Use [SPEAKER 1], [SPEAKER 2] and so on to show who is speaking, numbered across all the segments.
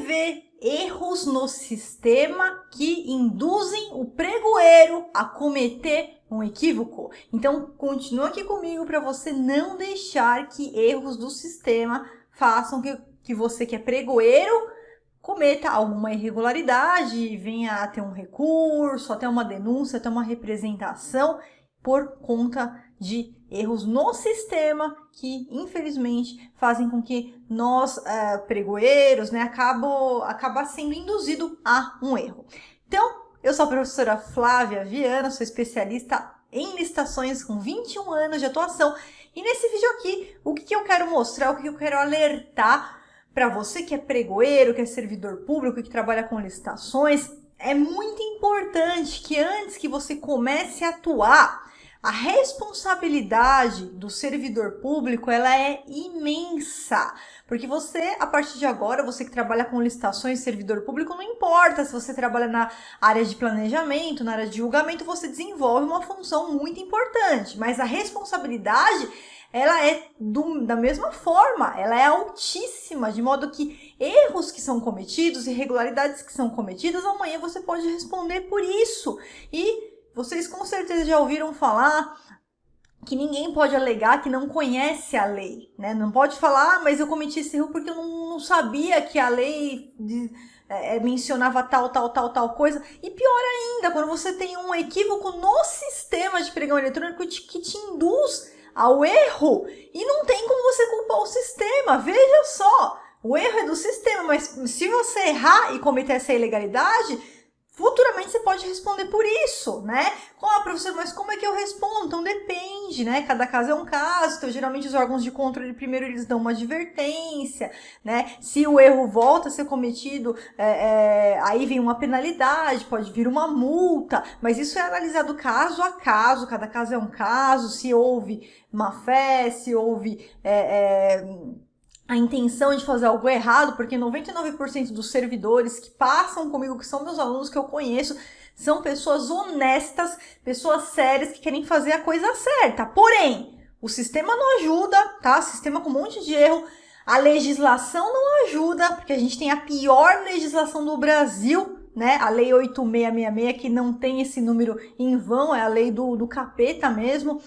[SPEAKER 1] prevê erros no sistema que induzem o pregoeiro a cometer um equívoco. Então, continua aqui comigo para você não deixar que erros do sistema façam que você, que é pregoeiro, cometa alguma irregularidade, venha a ter um recurso, até uma denúncia, até uma representação por conta de erros no sistema que, infelizmente, fazem com que nós, pregoeiros, né, acaba sendo induzido a um erro. Então, eu sou a professora Flávia Viana, sou especialista em licitações com 21 anos de atuação. E nesse vídeo aqui, o que eu quero mostrar, o que eu quero alertar para você que é pregoeiro, que é servidor público, que trabalha com licitações, é muito importante que antes que você comece a atuar, a responsabilidade do servidor público, ela é imensa, porque você, a partir de agora, você que trabalha com licitações, servidor público, não importa se você trabalha na área de planejamento, na área de julgamento, você desenvolve uma função muito importante, mas a responsabilidade, ela é da mesma forma, ela é altíssima, de modo que erros que são cometidos, irregularidades que são cometidas, amanhã você pode responder por isso. E vocês com certeza já ouviram falar que ninguém pode alegar que não conhece a lei, né? Não pode falar, mas eu cometi esse erro porque eu não sabia que a lei mencionava tal coisa. E pior ainda, quando você tem um equívoco no sistema de pregão eletrônico que te induz ao erro e não tem como você culpar o sistema. Veja só, o erro é do sistema, mas se você errar e cometer essa ilegalidade, futuramente você pode responder por isso, né? Professor, mas como é que eu respondo? Então depende, né? Cada caso é um caso. Então, geralmente os órgãos de controle, primeiro eles dão uma advertência, né? Se o erro volta a ser cometido, aí vem uma penalidade, pode vir uma multa, mas isso é analisado caso a caso, cada caso é um caso, se houve má fé, se houve a intenção de fazer algo errado, porque 99% dos servidores que passam comigo, que são meus alunos, que eu conheço, são pessoas honestas, pessoas sérias que querem fazer a coisa certa. Porém, o sistema não ajuda, tá? O sistema com um monte de erro. A legislação não ajuda, porque a gente tem a pior legislação do Brasil, né? A Lei 8666, que não tem esse número em vão, é a lei do capeta mesmo.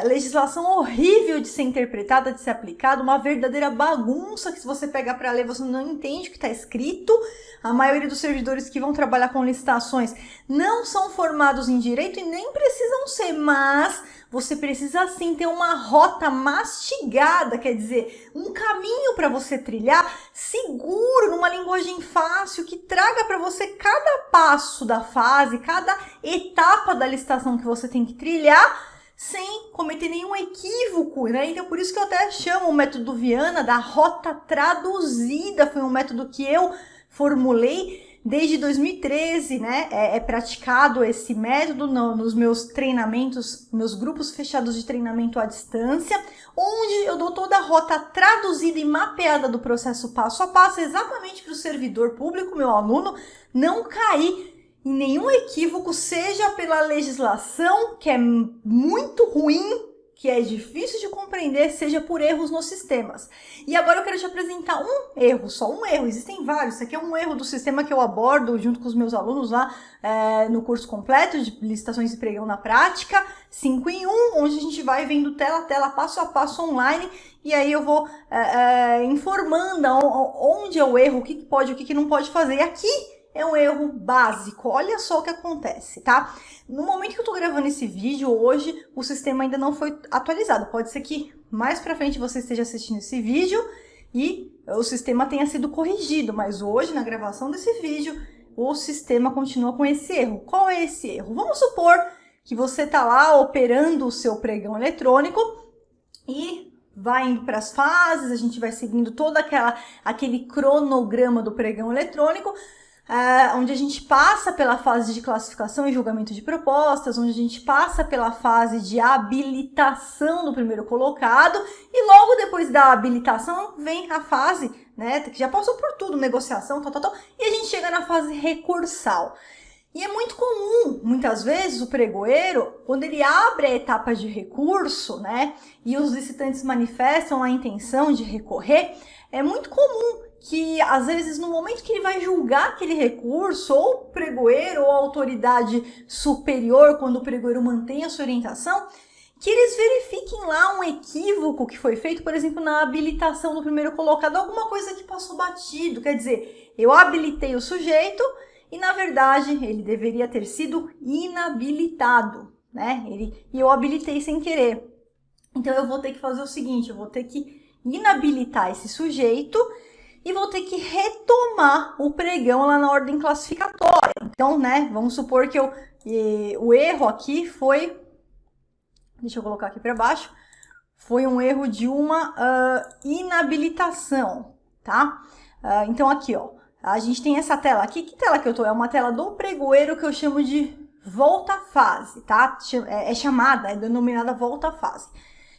[SPEAKER 1] Legislação horrível de ser interpretada, de ser aplicada, uma verdadeira bagunça que se você pegar para ler você não entende o que está escrito. A maioria dos servidores que vão trabalhar com licitações não são formados em direito e nem precisam ser, mas você precisa sim ter uma rota mastigada, quer dizer, um caminho para você trilhar seguro, numa linguagem fácil, que traga para você cada passo da fase, cada etapa da licitação que você tem que trilhar, sem cometer nenhum equívoco, né? Então, por isso que eu até chamo o método Viana da rota traduzida. Foi um método que eu formulei desde 2013, né? É praticado esse método nos meus treinamentos, meus grupos fechados de treinamento à distância, onde eu dou toda a rota traduzida e mapeada do processo passo a passo, exatamente para o servidor público, meu aluno, não cair em nenhum equívoco, seja pela legislação, que é muito ruim, que é difícil de compreender, seja por erros nos sistemas. E agora eu quero te apresentar um erro, só um erro, existem vários. Isso aqui é um erro do sistema que eu abordo junto com os meus alunos lá no curso completo de licitações e pregão na prática, 5 em 1, onde a gente vai vendo tela a tela, passo a passo online, e aí eu vou informando onde é o erro, o que pode, o que não pode fazer. E aqui é um erro básico, olha só o que acontece, tá? No momento que eu tô gravando esse vídeo, hoje, o sistema ainda não foi atualizado. Pode ser que mais pra frente você esteja assistindo esse vídeo e o sistema tenha sido corrigido, mas hoje, na gravação desse vídeo, o sistema continua com esse erro. Qual é esse erro? Vamos supor que você tá lá operando o seu pregão eletrônico e vai indo para as fases, a gente vai seguindo todo aquele cronograma do pregão eletrônico, onde a gente passa pela fase de classificação e julgamento de propostas, onde a gente passa pela fase de habilitação do primeiro colocado, e logo depois da habilitação vem a fase, né, que já passou por tudo, negociação, e a gente chega na fase recursal. E é muito comum, muitas vezes, o pregoeiro, quando ele abre a etapa de recurso, né, e os licitantes manifestam a intenção de recorrer, é muito comum que, às vezes, no momento que ele vai julgar aquele recurso, ou o pregoeiro ou a autoridade superior, quando o pregoeiro mantém a sua orientação, que eles verifiquem lá um equívoco que foi feito, por exemplo, na habilitação do primeiro colocado, alguma coisa que passou batido. Quer dizer, eu habilitei o sujeito e, na verdade, ele deveria ter sido inabilitado, né? E eu habilitei sem querer. Então, eu vou ter que fazer o seguinte, eu vou ter que inabilitar esse sujeito e vou ter que retomar o pregão lá na ordem classificatória. Então, né, vamos supor que o erro aqui foi... Deixa eu colocar aqui para baixo. Foi um erro de uma inabilitação, tá? Então, aqui, ó, a gente tem essa tela aqui. Que tela que eu tô? É uma tela do pregoeiro que eu chamo de volta-fase, tá? É denominada volta-fase.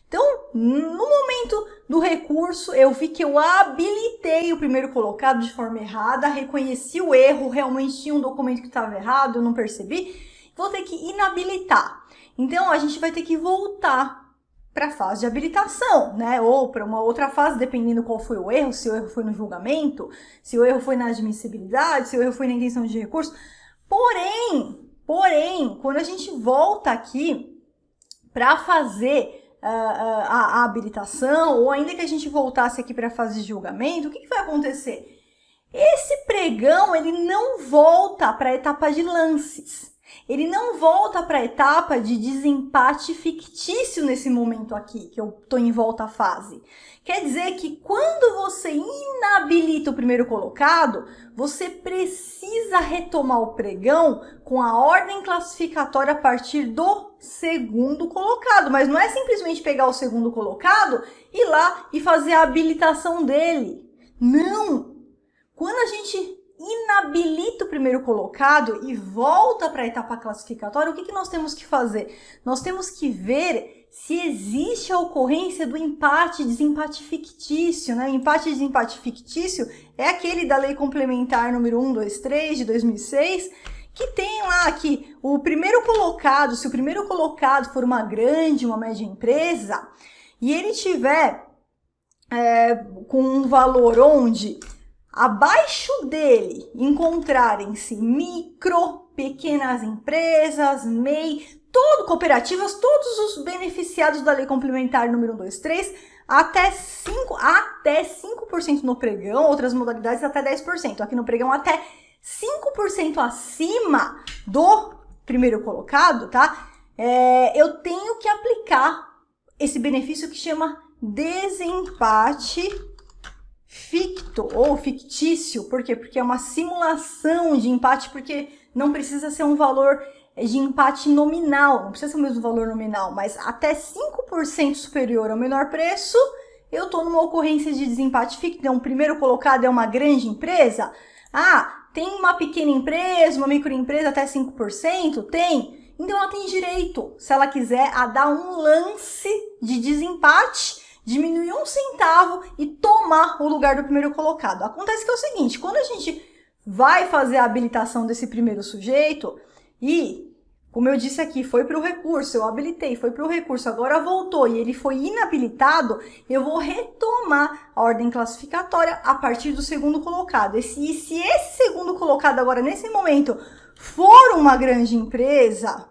[SPEAKER 1] Então, no momento do recurso, eu vi que eu habilitei o primeiro colocado de forma errada, reconheci o erro, realmente tinha um documento que estava errado, eu não percebi, vou ter que inabilitar. Então, a gente vai ter que voltar para a fase de habilitação, né? Ou para uma outra fase, dependendo qual foi o erro, se o erro foi no julgamento, se o erro foi na admissibilidade, se o erro foi na intenção de recurso. Porém, quando a gente volta aqui para fazer a habilitação, ou ainda que a gente voltasse aqui para a fase de julgamento, o que vai acontecer? Esse pregão, ele não volta para a etapa de lances. Ele não volta para a etapa de desempate fictício nesse momento aqui, que eu estou em volta à fase. Quer dizer que quando você inabilita o primeiro colocado, você precisa retomar o pregão com a ordem classificatória a partir do segundo colocado. Mas não é simplesmente pegar o segundo colocado, ir lá e fazer a habilitação dele. Não! Quando a gente inabilita o primeiro colocado e volta para a etapa classificatória, o que nós temos que fazer? Nós temos que ver se existe a ocorrência do empate e desempate fictício, né? O empate e desempate fictício é aquele da Lei Complementar número 123 de 2006, que tem lá que o primeiro colocado, se o primeiro colocado for uma grande, uma média empresa, e ele tiver com um valor onde abaixo dele encontrarem-se micro, pequenas empresas, MEI, cooperativas, todos os beneficiados da Lei Complementar número 123, até 5% no pregão, outras modalidades até 10%. Aqui no pregão até 5% acima do primeiro colocado, tá? Eu tenho que aplicar esse benefício que chama desempate ficto ou fictício. Por quê? Porque é uma simulação de empate, porque não precisa ser um valor de empate nominal, não precisa ser o mesmo valor nominal, mas até 5% superior ao menor preço, eu estou numa ocorrência de desempate ficto. Então, o primeiro colocado é uma grande empresa? Tem uma pequena empresa, uma microempresa até 5%? Tem. Então, ela tem direito, se ela quiser, a dar um lance de desempate, diminuir 1 centavo e tomar o lugar do primeiro colocado. Acontece que é o seguinte, quando a gente vai fazer a habilitação desse primeiro sujeito e, como eu disse aqui, foi para o recurso, eu habilitei, foi para o recurso, agora voltou e ele foi inabilitado, eu vou retomar a ordem classificatória a partir do segundo colocado. E se esse segundo colocado agora, nesse momento, for uma grande empresa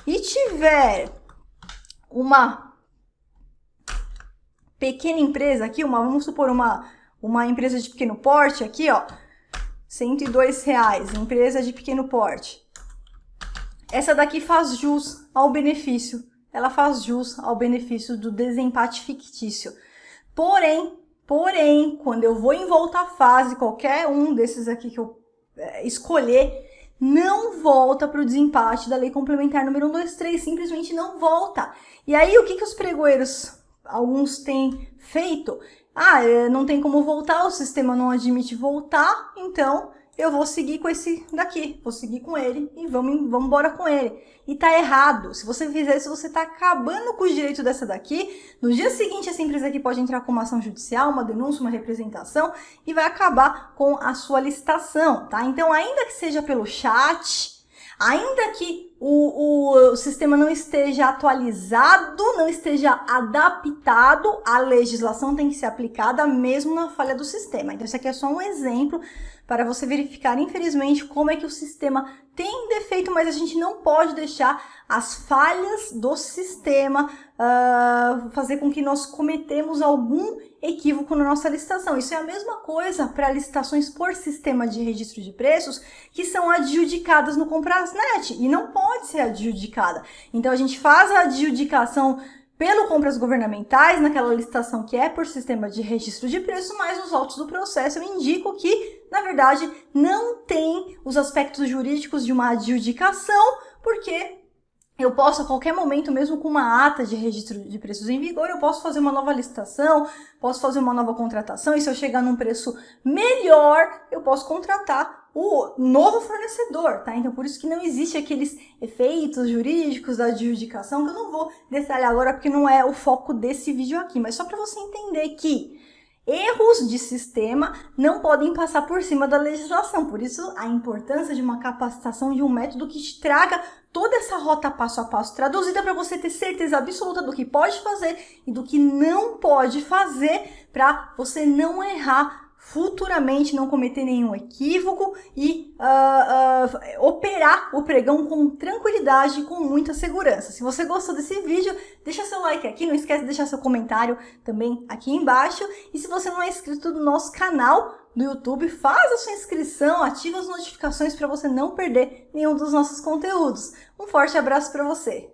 [SPEAKER 1] e tiver uma pequena empresa aqui, vamos supor uma empresa de pequeno porte aqui, ó, R$102, empresa de pequeno porte. Essa daqui faz jus ao benefício, ela faz jus ao benefício do desempate fictício. Porém, quando eu vou em volta à fase, qualquer um desses aqui que eu escolher, não volta para o desempate da Lei Complementar número 123, simplesmente não volta. E aí, o que os pregoeiros, alguns têm feito? Não tem como voltar, o sistema não admite voltar, então eu vou seguir com esse daqui, vou seguir com ele e vamos embora com ele. E tá errado. Se você fizer isso, você tá acabando com os direitos dessa daqui. No dia seguinte, essa empresa aqui pode entrar com uma ação judicial, uma denúncia, uma representação e vai acabar com a sua licitação, tá? Então, ainda que seja pelo chat, ainda que o sistema não esteja atualizado, não esteja adaptado, a legislação tem que ser aplicada mesmo na falha do sistema. Então, isso aqui é só um exemplo para você verificar, infelizmente, como é que o sistema tem defeito, mas a gente não pode deixar as falhas do sistema fazer com que nós cometemos algum equívoco na nossa licitação. Isso é a mesma coisa para licitações por sistema de registro de preços que são adjudicadas no Comprasnet e não pode ser adjudicada. Então, a gente faz a adjudicação pelo compras governamentais, naquela licitação que é por sistema de registro de preços, mas nos autos do processo eu indico que, na verdade, não tem os aspectos jurídicos de uma adjudicação, porque eu posso, a qualquer momento, mesmo com uma ata de registro de preços em vigor, eu posso fazer uma nova licitação, posso fazer uma nova contratação, e se eu chegar num preço melhor, eu posso contratar o novo fornecedor, tá? Então, por isso que não existe aqueles efeitos jurídicos da adjudicação, que eu não vou detalhar agora, porque não é o foco desse vídeo aqui, mas só para você entender que erros de sistema não podem passar por cima da legislação, por isso a importância de uma capacitação de um método que te traga toda essa rota passo a passo traduzida para você ter certeza absoluta do que pode fazer e do que não pode fazer para você não errar futuramente, não cometer nenhum equívoco e operar o pregão com tranquilidade e com muita segurança. Se você gostou desse vídeo, deixa seu like aqui, não esquece de deixar seu comentário também aqui embaixo. E se você não é inscrito no nosso canal do YouTube, faz a sua inscrição, ativa as notificações para você não perder nenhum dos nossos conteúdos. Um forte abraço para você!